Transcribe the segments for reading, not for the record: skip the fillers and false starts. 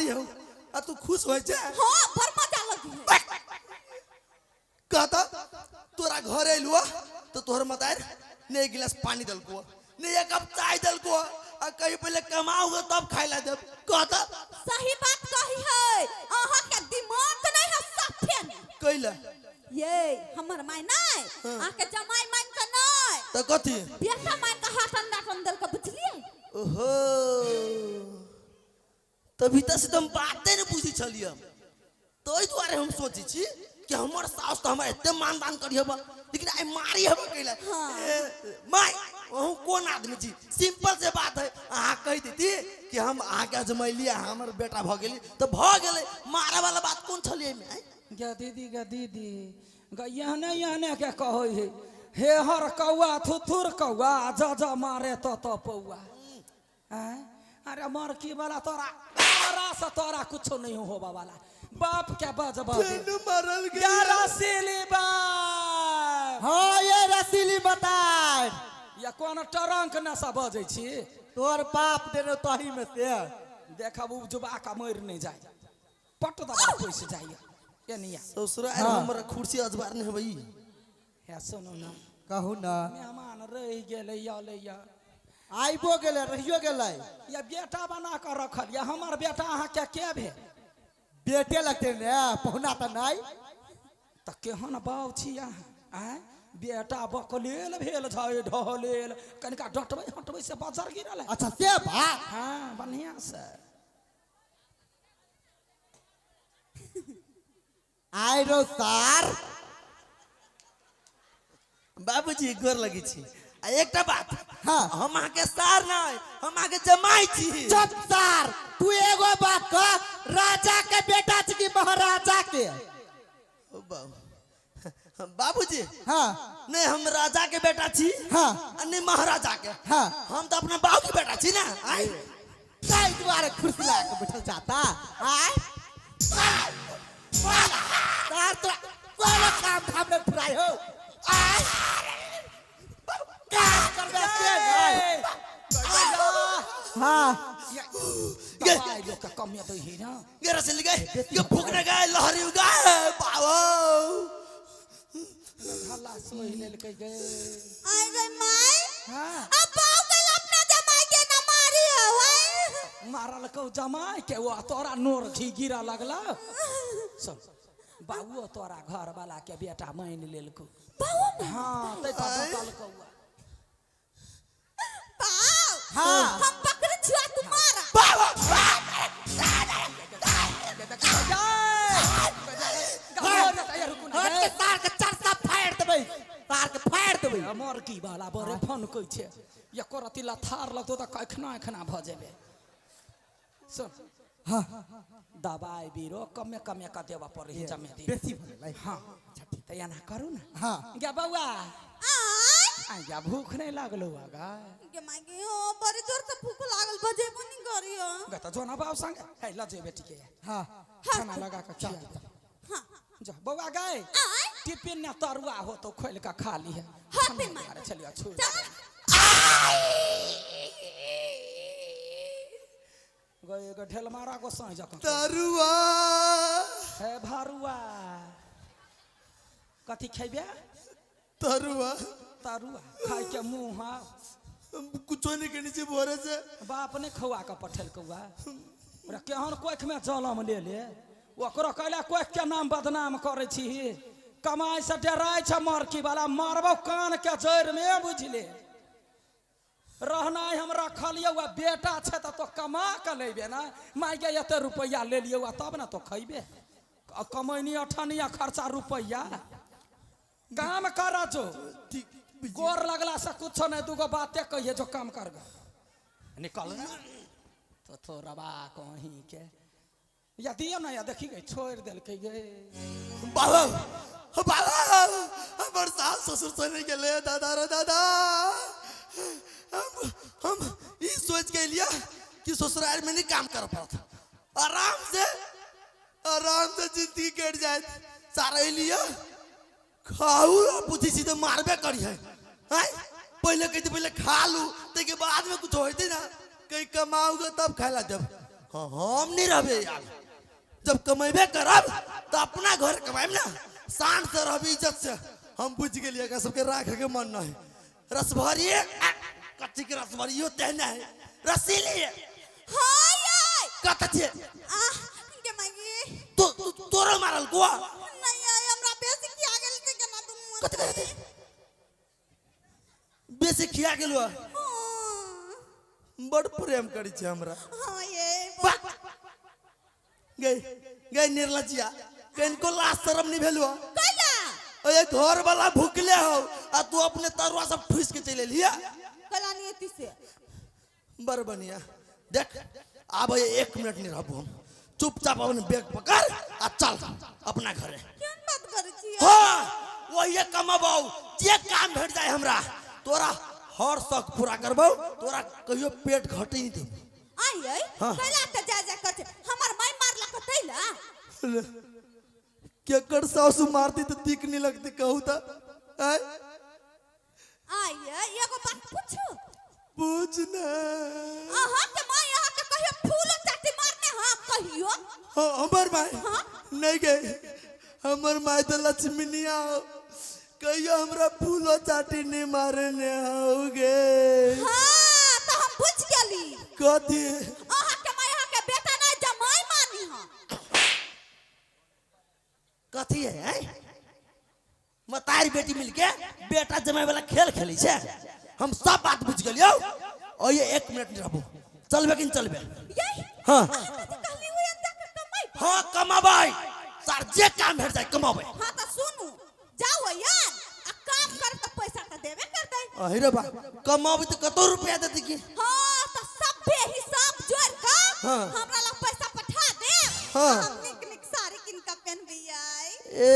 मारी हो आ तू खुश हो जा। हां पर मजा लगी कहता तोरा घर आइलुआ तो तोहर मतार ने एक गिलास पानी दलको ने एक कप चाय दलको आ कहीं पहले कमाओगे तब खाइला जब कहता सही बात कही है अहा के दिमाग नहीं है साफे नहीं कइला ये हमर माय नहीं आके जमाई मान के नहीं तो कथी बेटा मान के हाथ अंडा अंदर के बुझलिए। ओहो तभी तक से तुम बातें नहीं पूछी छलिए तो द्वारे हम सोची छी कि हमर सास तो हमरा एते मानदान करियबा लेकिन आई मारी हबा कइला माय ओहू कोन आदमी छी सिंपल से बात है आ कह देती कि हम आके अजमैलिया हमर बेटा भ गेली तो भ गेले मारे वाला बात कोन छलिए में गे दीदी ग यहने के कहो हे हर कौआ थुथुर कौआ जा मारे तो पौआ अरे मर की वाला तोरा कुछ नहीं होबा वाला बाप के बजबा मरल या रसीली बाप हाँ ये रसीली बताए या कौन टरंक नशा बजे छी तोर बाप देने तोही में से देखब जुबा का मर नहीं जाए पट दबा पैसे जाइए ये नहीं ससुरा हमरा कुर्सी अजबार नहीं होई है सुनो ना कहू ना मेहमान रह गेले या आइबो गेले रहियो गेले या बेटा बना कर रखल या हमार बेटा अहाँ के भे बेटे लगते ने पहुना तो नहीं त केहन बाऊ छी अहाँ आय बेटा बकलेल भेल झाय ढहलेल कनिका हटबै से बाजार गिरल। अच्छा से बात हाँ बढ़िया से आइ रो सार बाबूजी गोर लगी छी आ एकटा बात हाँ हम आके सार नहीं हम आके जमाई छी। चुप सार तू एगो बात कह राजा के बेटा छी कि महाराजा के बाबूजी हाँ नहीं हम राजा के बेटा छी हाँ नहीं महाराजा के हाँ हम तो अपना बाबू के बेटा छी ना आई ताई द्वारे कुर्सी लगा के बैठल जाता आय सार तो वाला काम में फुराई हो आय क्या करबे से हाँ दवाई लोग का कमिया तो ही ना ये रसल गए ये फूकने गए लहरी गए बाबू हल्ला सोई ले के गए आई रे माय हां अब बाऊ के अपना जमाई के ना मारी हो मारल को जमाई के वो तोरा नोर घी गिरा लगला सुन बाबू तोरा घर वाला के बेटा मान लेलको बाऊ हां ते तो बतल को बाऊ हाँ हम पकड़ छुआ तुम्हारा हट के तार के चरसा फाड़ देबै तार के फाड़ देबै हमर की वाला बरे फोन कइ छे ये करतिला थार लगतो त एखना भ जेबे सुन हां दवाई बीरो कमे का देवा पड़े है जमे दी बेसी भले हां अच्छा ठीक त याना करू ना हां गे बौआ आई आ या भूख नहीं लागलो आगा के मागे ओ बड़ी जोर से भूख लागल बजे बनी करियो गे त जोना बाब संग है ल जे बेटी के हां खाना लगा के खिया हां जा बौआ गए आई टिफिन ने तरुआ हो तो खोल के खा ली है हां पे मार अरे चलिए छोड़ गए गे ढेल मारा को सही जक तरुआ है भारुआ कथी खैबे तरुआ तरुआ खाई के मुंह हा कुछ नहीं के नीचे भरे से बाप ने खवा के पठेल कौआ ओरा केहन कोख में जलम ले ले ओकरो कहला कोख के नाम बदनाम करे छी कमाई से डराय छ मरकी वाला मारबो कान के जड़ में बुझले रहना हम रखलिए वा बेटा छे तो कमा के लेबे ना माय के एते रुपया ले लियो तब ना तो खइबे कमैनी अठनिया खर्चा रुपया काम करा जो गोर लगला से कुछ नहीं दूगो बातें कहिए जो काम कर गा निकल ना तो थोड़ा बा कहीं के या दियो ना या देखी गई छोड़ दिल के गए बाबा बाबा हमर सास ससुर चले गेले दादा रे दादा हम ये सोच के लिया कि ससुराल में नहीं काम कर पाता आराम से जिंदगी कट जाए सारा लिया खाऊ पूछी सीधे मारबे करी है पहले कहते पहले खा लू ते के बाद में कुछ होते ना कहीं कमाओगे तब खाला जब हाँ हम नहीं रहबे यार। जब कमेबे करब तो अपना घर कमाएब ना, शान से रहबे, इज्जत से। हम बुझ गेलिए का सबके राखे के मन नहीं। रस भरिए कच्ची के रस भरियो तेना है रसीली हाय आय कत छे के मागी तो तोरो मारल को नहीं आय हमरा बेसी किया गेल के केना दुनु कत कत बेसी खिया गेलवा बड़ प्रेम करी छे हमरा। हां ये गई गई निर्लजिया कनको लाज शरम नहीं भेलवा कैला ओए घर वाला भूखले हो आ तू अपने तरुआ सब ठूस के चले लिया कला नियति से बर बनिया देख अब 1 मिनट नहीं रहबो हम। चुपचाप अपन बैग पकड़ आ चल अपना घरे। केन बात करै छी हां वही कमाबो जे काम भेट जाए हमरा तोरा हर शौक पूरा करबो, तोरा कहियो पेट घटे नहीं दे। आई आई कैला त जा जा कर हमर माई मारला कतैला केकर सासु मारती तो तीक नहीं लगती कहू त आई एगो बात पूछू पूछ ना। अहाँ के माई अहाँ के कहियो फूल चाटी मारने हां कहियो हाँ हमर माई नहीं गए, हमर माई तो लक्ष्मीनिया हो, कहियो हमरा फूलो चाटी नहीं मारने होगे। हां तो हम पूछ गेली कथी अहाँ के माई अहाँ के बेटा नहीं जमाई मानी हां कथी है मतारी बेटी मिलके बेटा जमाई वाला खेल खेली छे। हम सब बात बुझ गेलियो और ये 1 मिनट नहीं रहबो चलबे कि चलबे। यही हाँ कहली हुई अंदर के कमाई हाँ कमाबै सर जे काम भेट जाए कमाबै। हां तो सुनू जाओ यार आ काम कर तो पैसा तो देबे कर दे अरे बा कमाबै तो कतो रुपया देती की। हां तो सब बे हिसाब जोड़ के हाँ। हमरा ला पैसा पठा दे हाँ। हम निक साड़ी किन का पहनबी आई ए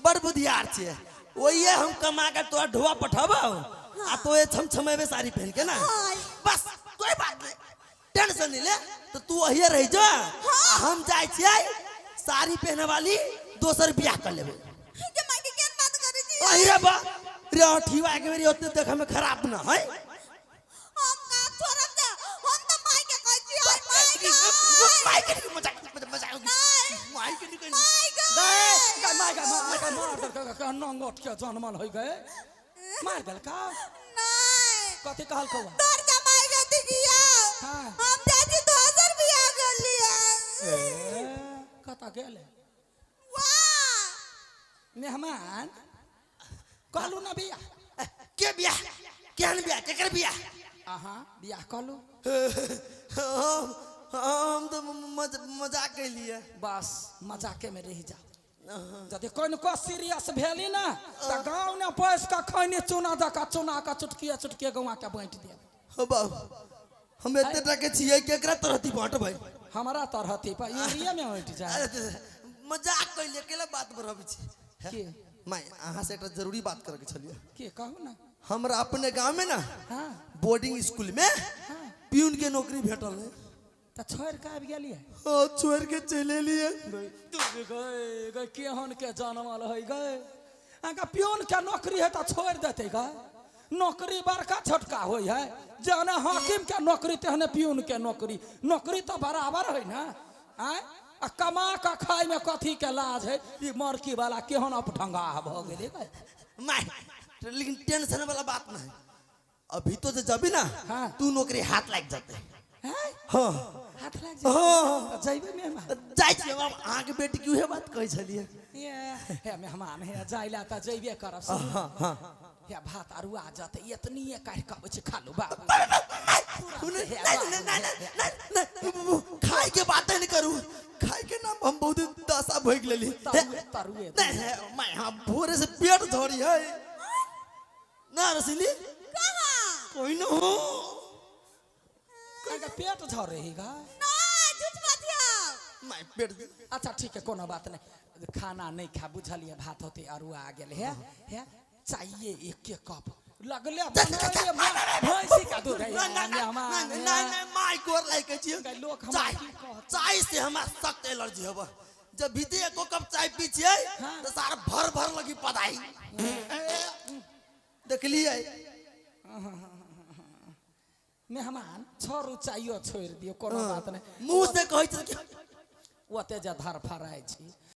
बड़ बुधियार छे वही हम कमा के तोरा ढोआ पठाबो आ तो ये छमछमेबे साड़ी पहन के ना बस कोई बात नहीं टेंशन नहीं ले तो तू वही रह जा। हम जाय छियै साड़ी पहने वाली दोसर बियाह कर लेबे। जे माई के केन बात करै छी अरे बा रे ठीवा के मेरी ओते देखे में खराब ना है। हम का छोड़ब दे हम तो माई के कहै छी माई के मजाक मजाक माई के निकल नंगट के जनमल हो गए मार देल का नहीं कथी कहल कौआ तोर जमाई के दिगिया हाँ। हम जाजी 2000 रुपया गलिया कता गेले वाह मेहमान कहलू ना बिया के बियाह केहन बियाह केकर बियाह अहाँ बियाह कहलू हम तो मजाक के लिए बस मजाके में रह जा यदि को सीरियस भेली ना तो गाँव ने पैस का खैनी चुना दका चुना का चुटकिया चुटकिया गौवा के बांट दिया। हो बाबू हम एते टके छियै केकरा तरहती बांट भाई हमारा तरहती पर एरिया में बांट जाए मजाक कइले केला बात बरब छी के मैं अहाँ से एक जरूरी बात करे के छलिए के कहू ना हमरा अपने गांव में ना हाँ बोर्डिंग स्कूल में प्यून के नौकरी भेटल है तो छोड़ के आबि गेलिए छोड़ के चले लिए गए गए केहन के जानवल है गए अगर प्यून के नौकरी है तो छोड़ देते गए नौकरी बड़का छोटका हो है जहने हाकिम के नौकरी तेहने प्यून के नौकरी नौकरी तो बराबर है ना आय आ कमा के खाए में कथी के लाज है ये मरकी वाला केहन अपढंगा भ गेले गए मैं लेकिन टेंशन वाला बात ना है अभी तो जबी ना हाँ। तू नौकरी हाथ लग जाते हैं हाँ हाथ लग हाँ। जाए जइबे मेहमान जाय छी हम अहाँ के बेटी की उहे बात कहै छलिए ये हे मेहमान हे जाइला त जइबे करब सब हाँ हाँ हे भात अरुआ जते एतनीए काट के बचे खा लो बाबू खाए के बात नहीं करू खाए के नाम हम बहुत दशा भोग लेली तरुए मैं हाँ भोरे से पेट झोरी है ना रसीली कहां कोई ना हो का पेट झड़ रहेगा नहीं झूठ मत दिया मैं पेट अच्छा ठीक है कोनो बात नहीं खाना नहीं खा बुझलिए भात होते अरुआ आ गेल है चाहिए एक कप लगले बनाइए भैंसी का दूध है नहीं माई कोर लाइक छिए लोग चाय चाय से हमरा सख्त एलर्जी होबा जब भीते एको कप चाय पी छिए तो सारा भर भर लगी पदाई देखलिए मेहमान छोड़ू चाहियो छोड़ दियो कोनो बात नहीं मुंह से कहै छै कि ओते जा धार फराय छी